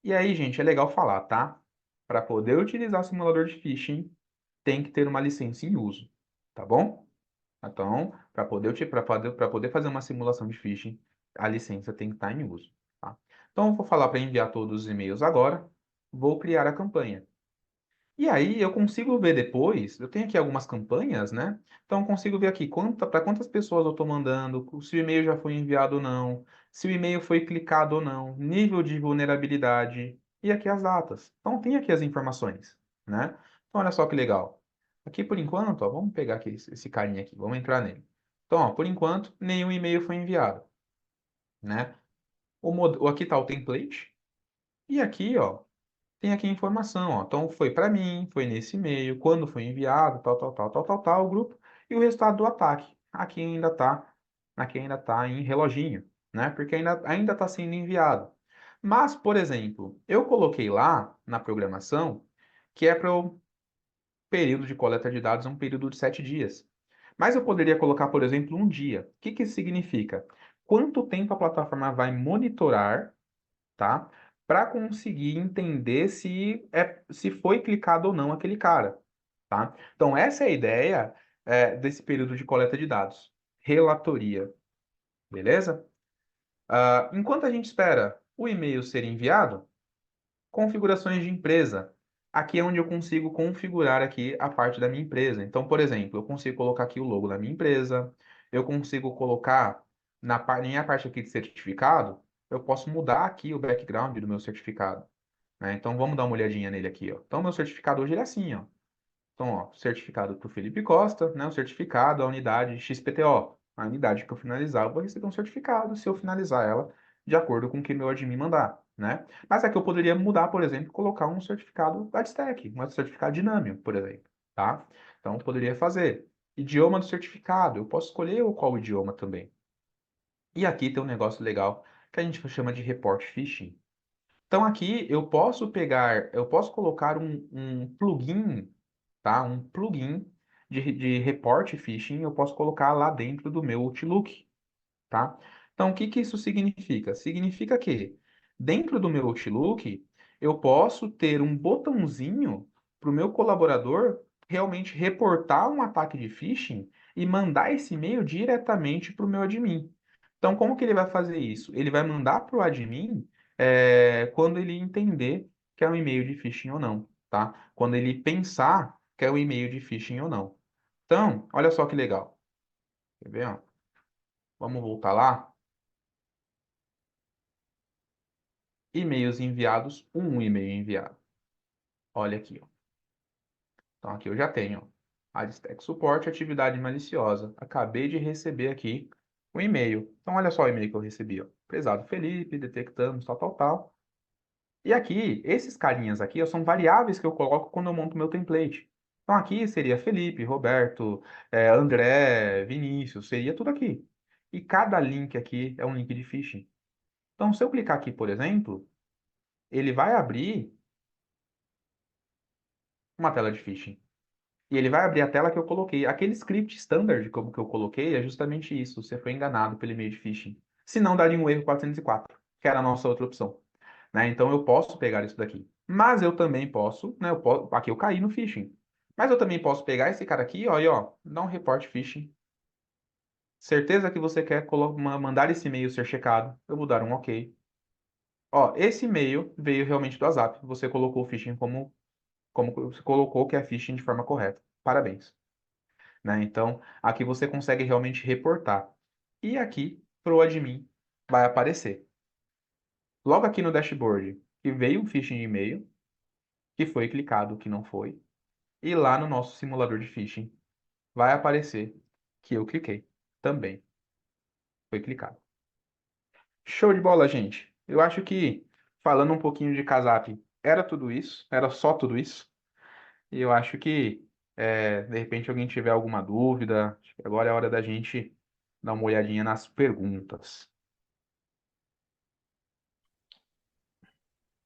E aí, gente, é legal falar, tá? Para poder utilizar o simulador de phishing, tem que ter uma licença em uso, tá bom? Então, para poder fazer uma simulação de phishing, a licença tem que estar em uso, tá? Então, eu vou falar para enviar todos os e-mails agora. Vou criar a campanha. E aí eu consigo ver depois, eu tenho aqui algumas campanhas, né? Então eu consigo ver aqui para quantas pessoas eu estou mandando, se o e-mail já foi enviado ou não, se o e-mail foi clicado ou não, nível de vulnerabilidade e aqui as datas. Então tem aqui as informações, né? Então olha só que legal. Aqui por enquanto, ó, vamos pegar aqui esse carinha aqui, vamos entrar nele. Então, ó, por enquanto, nenhum e-mail foi enviado, né? Aqui está o template e aqui, ó, tem aqui a informação, ó. Então foi para mim, foi nesse e-mail, quando foi enviado, tal, tal, tal, tal, tal, tal, o grupo e o resultado do ataque. Aqui ainda tá em reloginho, né? Porque ainda está sendo enviado. Mas, por exemplo, eu coloquei lá na programação que é para o período de coleta de dados é um período de 7 dias. Mas eu poderia colocar, por exemplo, um dia. O que que isso significa? Quanto tempo a plataforma vai monitorar, tá? Para conseguir entender se foi clicado ou não aquele cara, tá? Então essa é a ideia desse período de coleta de dados, relatoria, beleza? Enquanto a gente espera o e-mail ser enviado, configurações de empresa. Aqui é onde eu consigo configurar aqui a parte da minha empresa. Então, por exemplo, eu consigo colocar aqui o logo da minha empresa, eu consigo colocar na minha parte aqui de certificado, eu posso mudar aqui o background do meu certificado, né? Então, vamos dar uma olhadinha nele aqui, ó. Então, meu certificado hoje ele é assim, ó. Então, ó, certificado para o Felipe Costa, né? O certificado, a unidade XPTO. A unidade que eu finalizar, eu vou receber um certificado se eu finalizar ela de acordo com o que meu admin mandar, né? Mas aqui eu poderia mudar, por exemplo, colocar um certificado da Stack, um certificado dinâmico, por exemplo, tá? Então, eu poderia fazer. Idioma do certificado, eu posso escolher qual idioma também. E aqui tem um negócio legal que a gente chama de report phishing. Então aqui eu posso colocar um plugin, tá? Um plugin de report phishing, eu posso colocar lá dentro do meu Outlook, tá? Então o que que isso significa? Significa que dentro do meu Outlook eu posso ter um botãozinho para o meu colaborador realmente reportar um ataque de phishing e mandar esse e-mail diretamente para o meu admin. Então, como que ele vai fazer isso? Ele vai mandar para o admin quando ele entender que é um e-mail de phishing ou não, tá? Quando ele pensar que é um e-mail de phishing ou não. Então, olha só que legal. Quer ver, ó? Vamos voltar lá. E-mails enviados, um e-mail enviado. Olha aqui, ó. Então, aqui eu já tenho, ó. Adstack Suporte, atividade maliciosa. Acabei de receber aqui um e-mail. Então, olha só o e-mail que eu recebi, ó. Prezado Felipe, detectamos, tal, tal, tal. E aqui, esses carinhas aqui, ó, são variáveis que eu coloco quando eu monto meu template. Então aqui seria Felipe, Roberto, André, Vinícius, seria tudo aqui. E cada link aqui é um link de phishing. Então, se eu clicar aqui, por exemplo, ele vai abrir uma tela de phishing. E ele vai abrir a tela que eu coloquei. Aquele script standard como que eu coloquei é justamente isso. Você foi enganado pelo e-mail de phishing. Se não, daria um erro 404, que era a nossa outra opção. Né? Então eu posso pegar isso daqui. Mas eu também posso, né? Aqui eu caí no phishing. Mas eu também posso pegar esse cara aqui, ó, e ó, dar um report phishing. Certeza que você quer mandar esse e-mail ser checado. Eu vou dar um OK. Ó, esse e-mail veio realmente do WhatsApp. Você colocou o phishing como você colocou que é phishing de forma correta. Parabéns. Né? Então, aqui você consegue realmente reportar. E aqui, para o admin, vai aparecer. Logo aqui no dashboard, que veio um phishing de e-mail, que foi clicado, que não foi. E lá no nosso simulador de phishing, vai aparecer que eu cliquei. Também foi clicado. Show de bola, gente. Eu acho que, falando um pouquinho de Casap, era tudo isso. Era só tudo isso. E eu acho que, de repente, alguém tiver alguma dúvida, acho que agora é hora da gente dar uma olhadinha nas perguntas.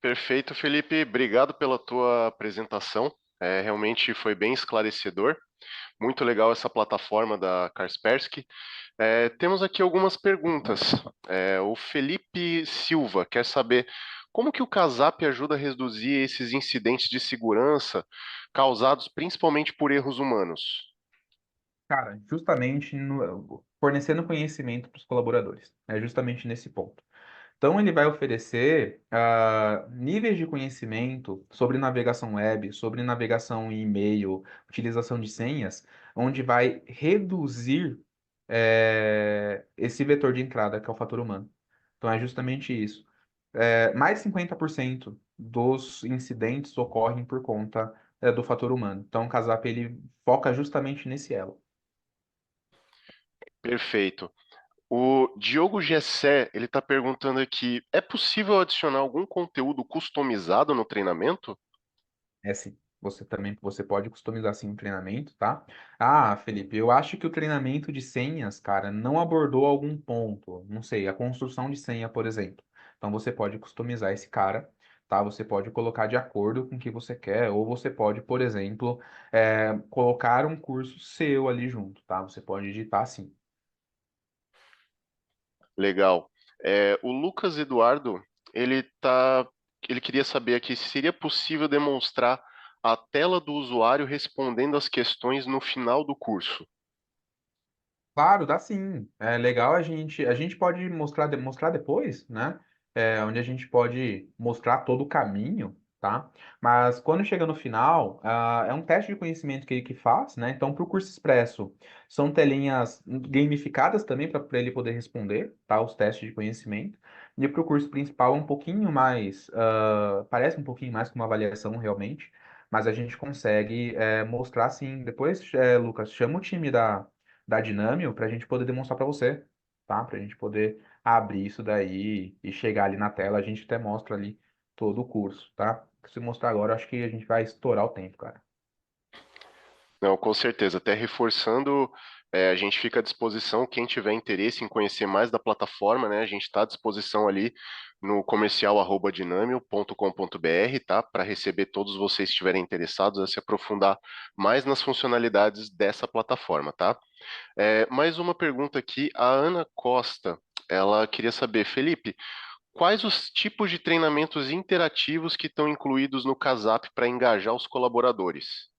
Perfeito, Felipe. Obrigado pela tua apresentação. Realmente foi bem esclarecedor. Muito legal essa plataforma da Kaspersky. Temos aqui algumas perguntas. O Felipe Silva quer saber como que o Casap ajuda a reduzir esses incidentes de segurança causados principalmente por erros humanos. Cara, justamente fornecendo conhecimento para os colaboradores. É justamente nesse ponto. Então, ele vai oferecer níveis de conhecimento sobre navegação web, sobre navegação em e-mail, utilização de senhas, onde vai reduzir esse vetor de entrada, que é o fator humano. Então, é justamente isso. Mais de 50% dos incidentes ocorrem por conta, do fator humano. Então, o Casap ele foca justamente nesse elo. Perfeito. O Diogo Gessé, ele está perguntando aqui, é possível adicionar algum conteúdo customizado no treinamento? É sim. Você pode customizar sim o treinamento, tá? Ah, Felipe, eu acho que o treinamento de senhas, cara, não abordou algum ponto. Não sei, a construção de senha, por exemplo. Então você pode customizar esse cara, tá? Você pode colocar de acordo com o que você quer, ou você pode, por exemplo, colocar um curso seu ali junto, tá? Você pode editar assim. Legal. O Lucas Eduardo, ele queria saber aqui se seria possível demonstrar a tela do usuário respondendo as questões no final do curso. Claro, dá sim. É legal a gente pode mostrar depois, né? Onde a gente pode mostrar todo o caminho, tá? Mas quando chega no final, é um teste de conhecimento que faz, né? Então, para o curso expresso, são telinhas gamificadas também para ele poder responder, tá? Os testes de conhecimento. E para o curso principal é um pouquinho mais, parece um pouquinho mais com uma avaliação realmente, mas a gente consegue mostrar sim. Depois, Lucas, chama o time da Dinâmio para a gente poder demonstrar para você, tá? Para a gente poder abrir isso daí e chegar ali na tela, a gente até mostra ali todo o curso, tá? Se mostrar agora, acho que a gente vai estourar o tempo, cara. Não, com certeza. Até reforçando, a gente fica à disposição, quem tiver interesse em conhecer mais da plataforma, né? A gente está à disposição ali no comercial@dinamio.com.br, tá? Para receber todos vocês que estiverem interessados a se aprofundar mais nas funcionalidades dessa plataforma, tá? Mais uma pergunta aqui, a Ana Costa, ela queria saber, Felipe, quais os tipos de treinamentos interativos que estão incluídos no Casap para engajar os colaboradores?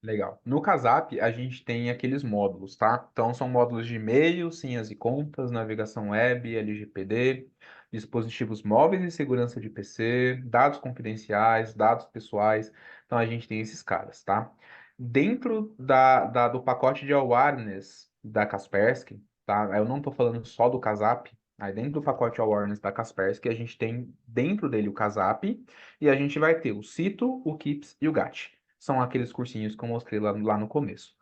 Legal. No Casap, a gente tem aqueles módulos, tá? Então, são módulos de e-mail, senhas e contas, navegação web, LGPD, dispositivos móveis e segurança de PC, dados confidenciais, dados pessoais. Então, a gente tem esses caras, tá? Dentro do pacote de awareness da Kaspersky, tá? Eu não estou falando só do Casap. Aí, dentro do pacote awareness da Kaspersky, a gente tem dentro dele o Casap e a gente vai ter o Cito, o Kips e o GAT. São aqueles cursinhos que eu mostrei lá no começo.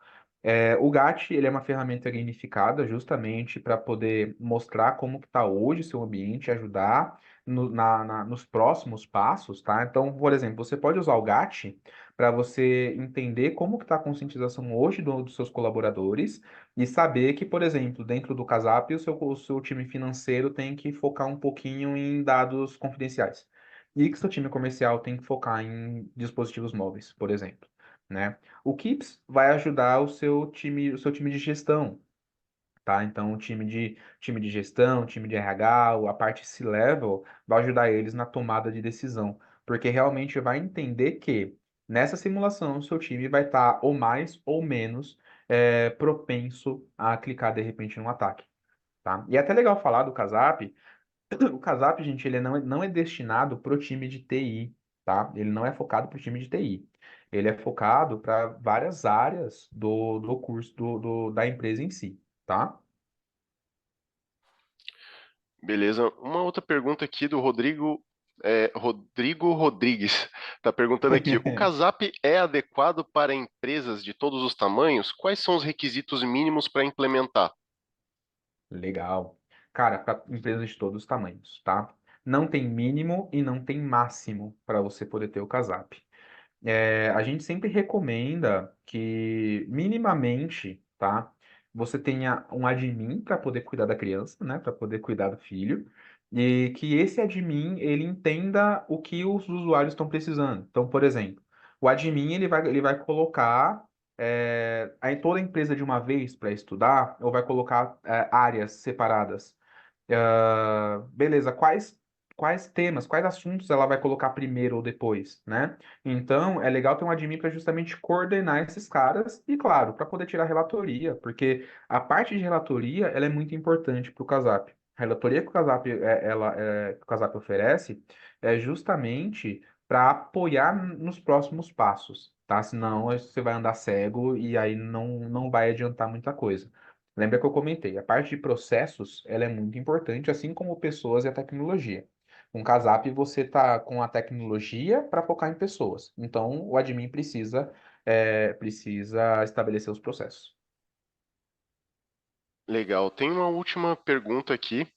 O GAT, ele é uma ferramenta gamificada justamente para poder mostrar como que está hoje o seu ambiente, ajudar nos próximos passos, tá? Então, por exemplo, você pode usar o GAT para você entender como que está a conscientização hoje dos seus colaboradores e saber que, por exemplo, dentro do Casap, o seu time financeiro tem que focar um pouquinho em dados confidenciais. E que seu time comercial tem que focar em dispositivos móveis, por exemplo, né? O Keeps vai ajudar o seu time de gestão, tá? Então, o time de gestão, o time de RH, a parte C-level, vai ajudar eles na tomada de decisão, porque realmente vai entender que nessa simulação o seu time vai estar ou mais ou menos propenso a clicar de repente num ataque, tá? E é até legal falar do Casap. O Casap, gente, ele não é destinado para o time de TI, tá? Ele não é focado para o time de TI. Ele é focado para várias áreas do curso da empresa em si, tá? Beleza. Uma outra pergunta aqui do Rodrigo Rodrigues. Está perguntando aqui: o Casap é adequado para empresas de todos os tamanhos? Quais são os requisitos mínimos para implementar? Legal. Cara, para empresas de todos os tamanhos, tá? Não tem mínimo e não tem máximo para você poder ter o Casap. A gente sempre recomenda que, minimamente, tá? Você tenha um admin para poder cuidar da criança, né? Para poder cuidar do filho. E que esse admin, ele entenda o que os usuários estão precisando. Então, por exemplo, o admin, ele vai colocar toda a empresa de uma vez para estudar, ou vai colocar áreas separadas. Beleza, quais temas, quais assuntos ela vai colocar primeiro ou depois, né? Então, é legal ter um admin para justamente coordenar esses caras e, claro, para poder tirar relatoria, porque a parte de relatoria ela é muito importante para o Casap. A relatoria que que o Casap oferece é justamente para apoiar nos próximos passos, tá? Senão você vai andar cego e aí não vai adiantar muita coisa. Lembra que eu comentei, a parte de processos, ela é muito importante, assim como pessoas e a tecnologia. Com o Casap, você tá com a tecnologia para focar em pessoas. Então, o admin precisa estabelecer os processos. Legal. Tem uma última pergunta aqui.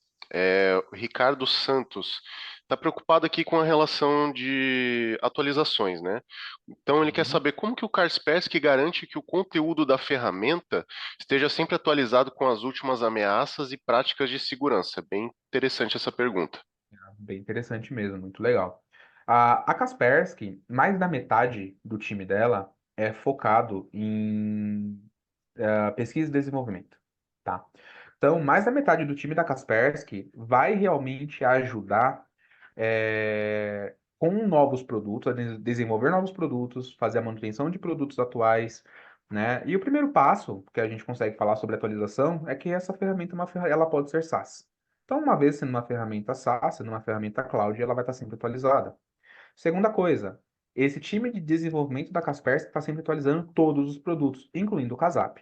O Ricardo Santos está preocupado aqui com a relação de atualizações, né? Então ele quer Uhum. saber como que o Kaspersky garante que o conteúdo da ferramenta esteja sempre atualizado com as últimas ameaças e práticas de segurança. Bem interessante essa pergunta. Bem interessante mesmo, muito legal. A Kaspersky, mais da metade do time dela é focado em pesquisa e desenvolvimento, tá? Então, mais da metade do time da Kaspersky vai realmente ajudar com novos produtos, a desenvolver novos produtos, fazer a manutenção de produtos atuais, né? E o primeiro passo que a gente consegue falar sobre atualização é que essa ferramenta, ela pode ser SaaS. Então, uma vez sendo uma ferramenta SaaS, sendo uma ferramenta cloud, ela vai estar sempre atualizada. Segunda coisa, esse time de desenvolvimento da Kaspersky está sempre atualizando todos os produtos, incluindo o Casap.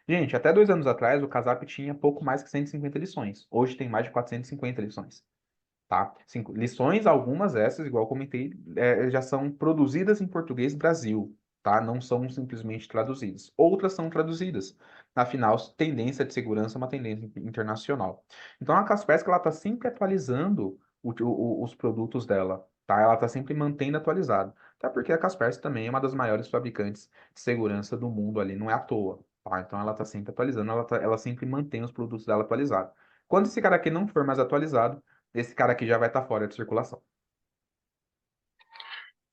Gente, até 2 anos atrás, o Casap tinha pouco mais que 150 lições. Hoje tem mais de 450 lições, tá? Lições, algumas essas, igual eu comentei, já são produzidas em português Brasil, tá? Não são simplesmente traduzidas. Outras são traduzidas. Afinal, tendência de segurança é uma tendência internacional. Então, a Kaspersky, ela está sempre atualizando os produtos dela, tá? Ela está sempre mantendo atualizado. Até porque a Kaspersky também é uma das maiores fabricantes de segurança do mundo ali, não é à toa, tá? Então, ela está sempre atualizando, ela sempre mantém os produtos dela atualizados. Quando esse cara aqui não for mais atualizado, esse cara aqui já vai estar fora de circulação.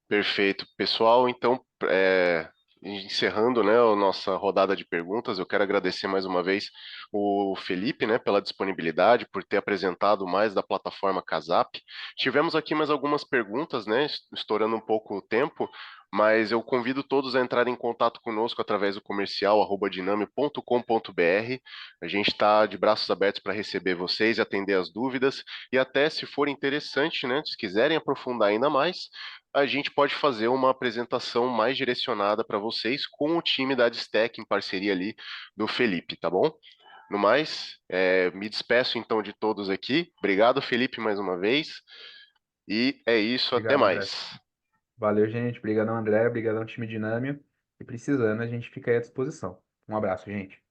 Perfeito, pessoal. Então, encerrando, né, a nossa rodada de perguntas, eu quero agradecer mais uma vez o Felipe, né, pela disponibilidade, por ter apresentado mais da plataforma Casap. Tivemos aqui mais algumas perguntas, né, estourando um pouco o tempo, mas eu convido todos a entrarem em contato conosco através do comercial @diname.com.br. A gente está de braços abertos para receber vocês e atender as dúvidas, e até se for interessante, né, se quiserem aprofundar ainda mais, a gente pode fazer uma apresentação mais direcionada para vocês com o time da Adstec em parceria ali do Felipe, tá bom? No mais, me despeço então de todos aqui. Obrigado, Felipe, mais uma vez. E é isso, até Obrigado, André. mais. Valeu, gente. Obrigadão, André. Obrigadão, time Dinâmio. E precisando, a gente fica aí à disposição. Um abraço, gente.